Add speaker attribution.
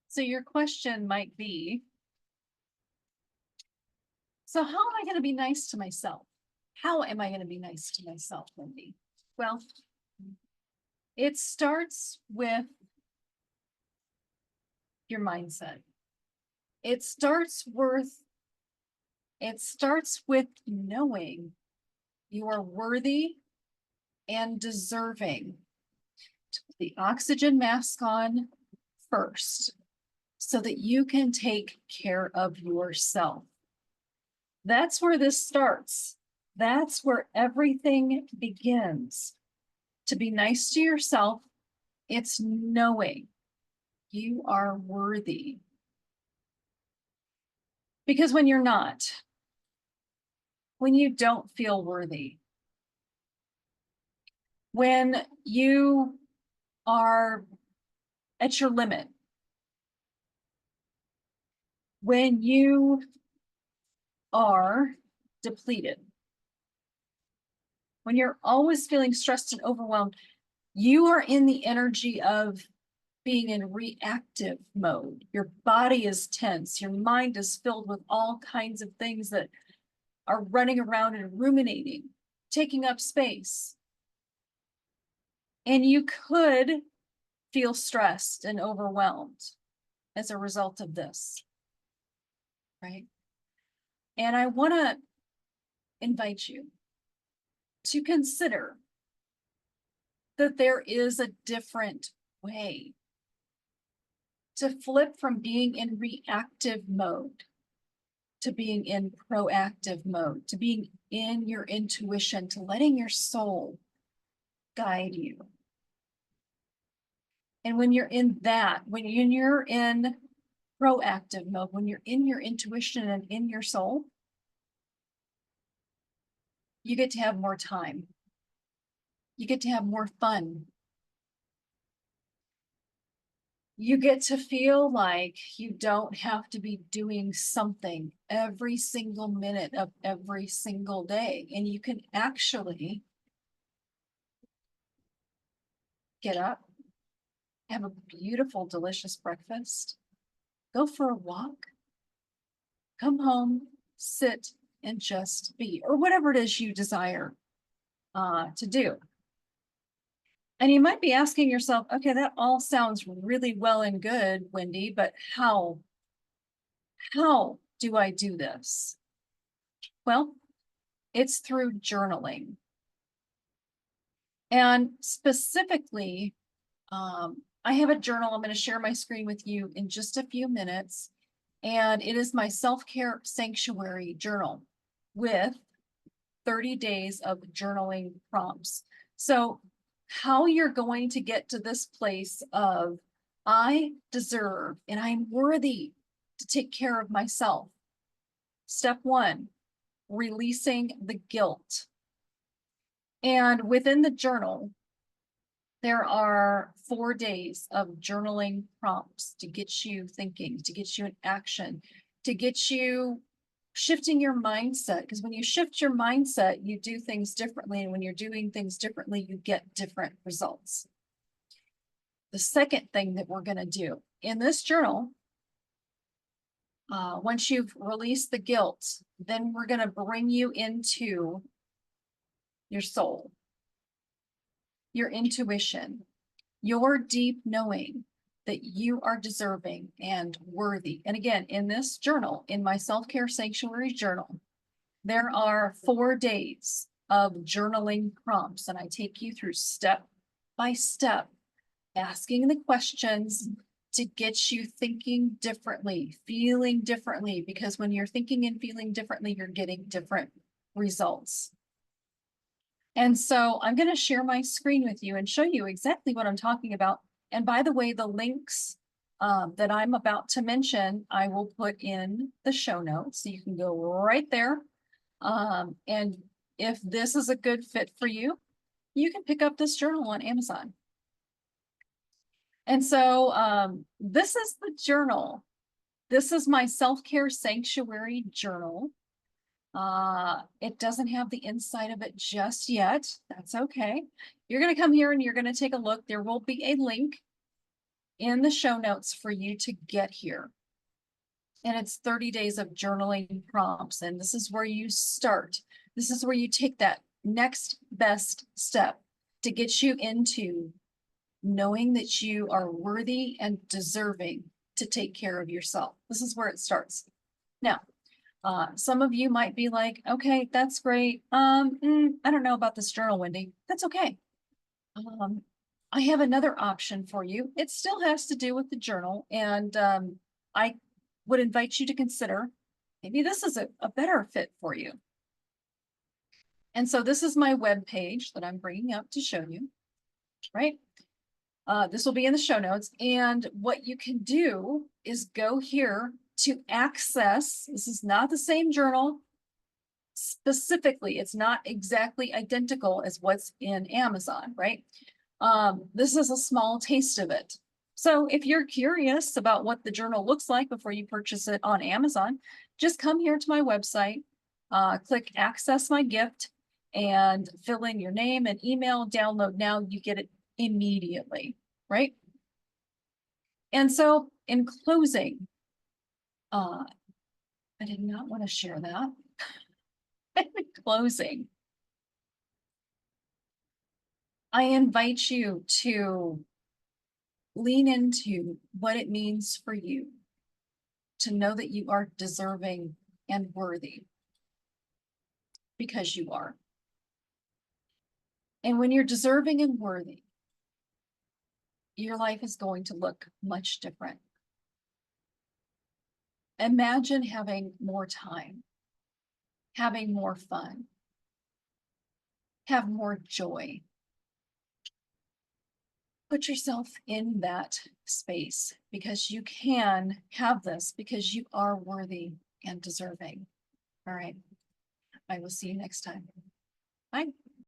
Speaker 1: So your question might be, so how am I going to be nice to myself? How am I going to be nice to myself, Wendy? Well, it starts with your mindset. It starts with knowing you are worthy and deserving to put the oxygen mask on first so that you can take care of yourself. That's where this starts. That's where everything begins. To be nice to yourself, it's knowing you are worthy. Because when you're not, when you don't feel worthy, when you are at your limit, when you are depleted, when you're always feeling stressed and overwhelmed, you are in the energy of being in reactive mode. Your body is tense. Your mind is filled with all kinds of things that are running around and ruminating, taking up space. And you could feel stressed and overwhelmed as a result of this, right? And I want to invite you to consider that there is a different way to flip from being in reactive mode to being in proactive mode, to being in your intuition, to letting your soul guide you. And when you're in that, when you're in proactive mode, when you're in your intuition and in your soul, you get to have more time. You get to have more fun. You get to feel like you don't have to be doing something every single minute of every single day. And you can actually get up, have a beautiful, delicious breakfast, go for a walk, come home, sit, and just be, or whatever it is you desire to do. And you might be asking yourself, okay, that all sounds really well and good, Wendy, but how do I do this? Well, it's through journaling. And specifically, I have a journal. I'm going to share my screen with you in just a few minutes. And it is my self-care sanctuary journal with 30 days of journaling prompts. So how you're going to get to this place of I deserve and I'm worthy to take care of myself. Step one, releasing the guilt. And within the journal, there are 4 days of journaling prompts to get you thinking, to get you in action, to get you shifting your mindset. Because when you shift your mindset, you do things differently. And when you're doing things differently, you get different results. The second thing that we're going to do in this journal, once you've released the guilt, then we're going to bring you into your soul, your intuition, your deep knowing that you are deserving and worthy. And again, in this journal, in my self-care sanctuary journal, there are 4 days of journaling prompts, and I take you through step by step, asking the questions to get you thinking differently, feeling differently, because when you're thinking and feeling differently, you're getting different results. And so I'm going to share my screen with you and show you exactly what I'm talking about. And by the way, the links that I'm about to mention, I will put in the show notes. So you can go right there. And if this is a good fit for you, you can pick up this journal on Amazon. And so this is the journal. This is my self-care sanctuary journal. It doesn't have the inside of it just yet. That's okay. You're going to come here and you're going to take a look. There will be a link in the show notes for you to get here. And it's 30 days of journaling prompts. And this is where you start. This is where you take that next best step to get you into knowing that you are worthy and deserving to take care of yourself. This is where it starts. Now, some of you might be like, okay, that's great. I don't know about this journal, Wendy. That's okay. I have another option for you. It still has to do with the journal. And I would invite you to consider maybe this is a better fit for you. And so this is my web page that I'm bringing up to show you, right? This will be in the show notes. And what you can do is go here to access. This is not the same journal. Specifically, it's not exactly identical as what's in Amazon, right? This is a small taste of it. So if you're curious about what the journal looks like before you purchase it on Amazon, just come here to my website, click access my gift, and fill in your name and email, download now, you get it immediately, right? And so in closing, I did not want to share that. In closing, I invite you to lean into what it means for you to know that you are deserving and worthy, because you are. And when you're deserving and worthy, your life is going to look much different. Imagine having more time, having more fun, have more joy. Put yourself in that space, because you can have this, because you are worthy and deserving. All right. I will see you next time. Bye.